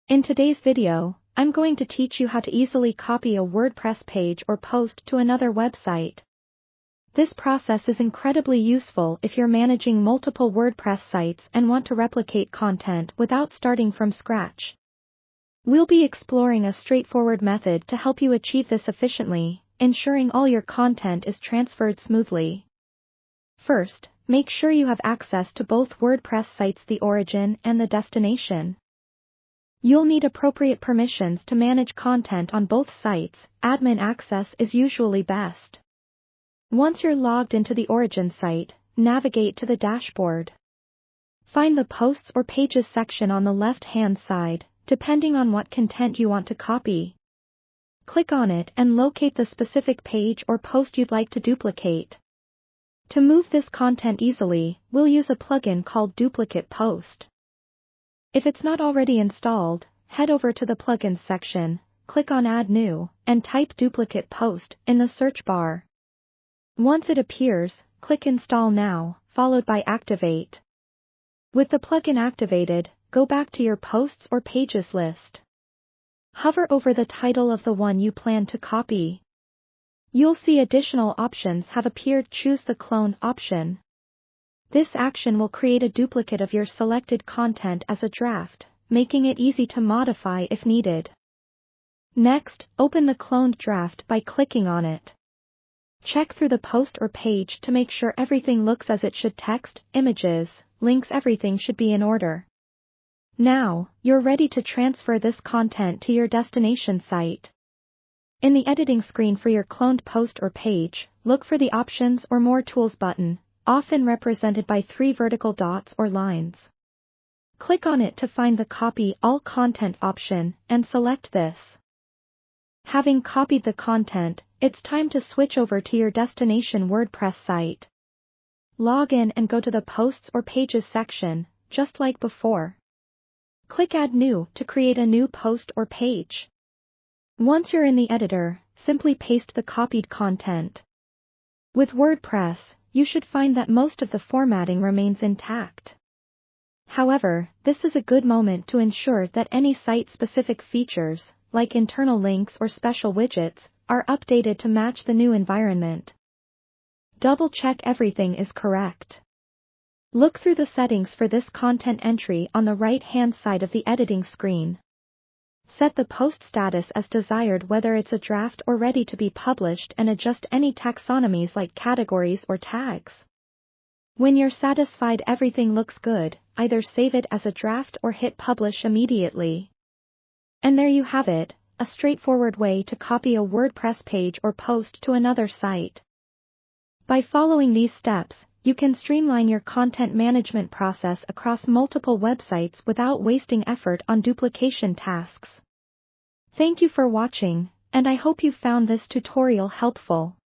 In today's video, I'm going to teach you how to easily copy a WordPress page or post to another website. This process is incredibly useful if you're managing multiple WordPress sites and want to replicate content without starting from scratch. We'll be exploring a straightforward method to help you achieve this efficiently, ensuring all your content is transferred smoothly. First, make sure you have access to both WordPress sites, the origin and the destination. You'll need appropriate permissions to manage content on both sites. Admin access is usually best. Once you're logged into the origin site, navigate to the dashboard. Find the Posts or Pages section on the left-hand side, depending on what content you want to copy. Click on it and locate the specific page or post you'd like to duplicate. To move this content easily, we'll use a plugin called Duplicate Post. If it's not already installed, head over to the Plugins section, click on Add New, and type Duplicate Post in the search bar. Once it appears, click Install Now, followed by Activate. With the plugin activated, go back to your Posts or Pages list. Hover over the title of the one you plan to copy. You'll see additional options have appeared. Choose the Clone option. This action will create a duplicate of your selected content as a draft, making it easy to modify if needed. Next, open the cloned draft by clicking on it. Check through the post or page to make sure everything looks as it should. Text, images, links, everything should be in order. Now, you're ready to transfer this content to your destination site. In the editing screen for your cloned post or page, look for the Options or More Tools button, often represented by 3 vertical dots or lines. Click on it to find the Copy All Content option, and select this. Having copied the content, it's time to switch over to your destination WordPress site. Log in and go to the Posts or Pages section, just like before. Click Add New to create a new post or page. Once you're in the editor, simply paste the copied content. With WordPress, you should find that most of the formatting remains intact. However, this is a good moment to ensure that any site-specific features, like internal links or special widgets, are updated to match the new environment. Double-check everything is correct. Look through the settings for this content entry on the right-hand side of the editing screen. Set the post status as desired, whether it's a draft or ready to be published, and adjust any taxonomies like categories or tags. When you're satisfied everything looks good, either save it as a draft or hit Publish immediately. And there you have it, a straightforward way to copy a WordPress page or post to another site. By following these steps, you can streamline your content management process across multiple websites without wasting effort on duplication tasks. Thank you for watching, and I hope you found this tutorial helpful.